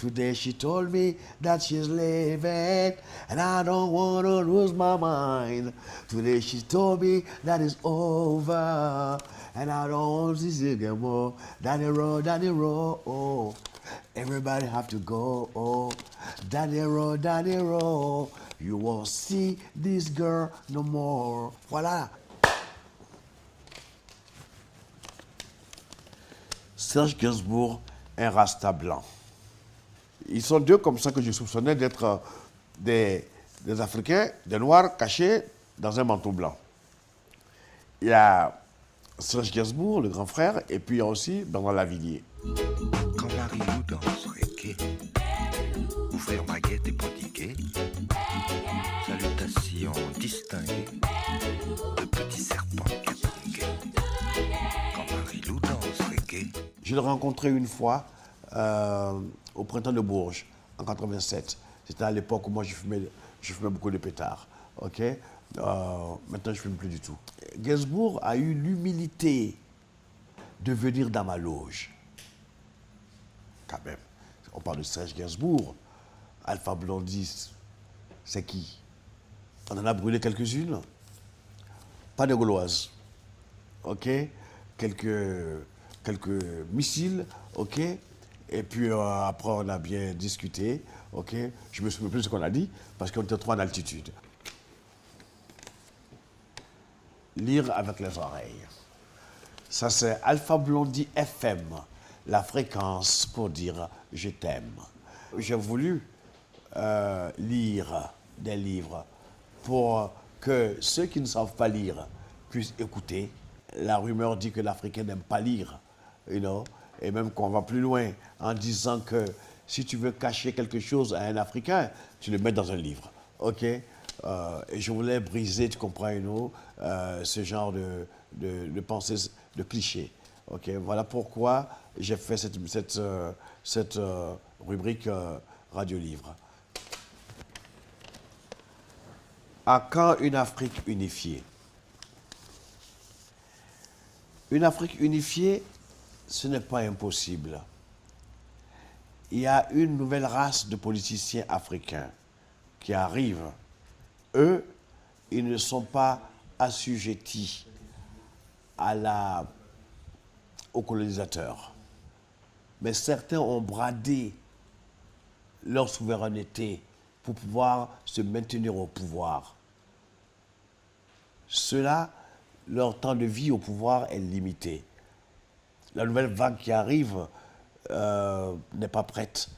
Today she told me that she's leaving, and I don't want to lose my mind. Today she told me that it's over, and I don't want to see it anymore. Daddy roll, oh. Everybody have to go, oh. Daddy roll. You won't see this girl no more. Voilà. Serge Gainsbourg, un rasta blanc. Ils sont deux comme ça que je soupçonnais d'être des Africains, des Noirs cachés dans un manteau blanc. Il y a Serge Gainsbourg, le grand frère, et puis il y a aussi Bernard Lavilliers. Quand Marie-Lou danse reggae, ou frère Maguette est prodigué, salutations distinguées, de petits serpents catongués. Quand Marie-Lou danse reggae. Je l'ai rencontré une fois au printemps de Bourges, en 87. C'était à l'époque où moi je fumais beaucoup de pétards. Ok, maintenant je ne fume plus du tout. Gainsbourg a eu l'humilité de venir dans ma loge. Quand même, on parle de Serge Gainsbourg. Alpha Blondy, c'est qui? On en a brûlé quelques-unes. Pas de Gauloises. Ok, quelques missiles, ok. Et puis après, on a bien discuté, ok. Je me souviens plus de ce qu'on a dit, parce qu'on était trop en altitude. Lire avec les oreilles. Ça, c'est Alpha Blondy FM, la fréquence pour dire « je t'aime ». J'ai voulu lire des livres pour que ceux qui ne savent pas lire puissent écouter. La rumeur dit que l'Africain n'aime pas lire, you know? Et même qu'on va plus loin en disant que si tu veux cacher quelque chose à un Africain, tu le mets dans un livre. OK? Et je voulais briser, tu comprends, you know, ce genre de pensée, de cliché. OK? Voilà pourquoi j'ai fait cette rubrique radio-livre. À quand une Afrique unifiée? Une Afrique unifiée, ce n'est pas impossible. Il y a une nouvelle race de politiciens africains qui arrive. Eux, ils ne sont pas assujettis aux colonisateurs. Mais certains ont bradé leur souveraineté pour pouvoir se maintenir au pouvoir. Ceux-là, leur temps de vie au pouvoir est limité. La nouvelle vague qui arrive n'est pas prête.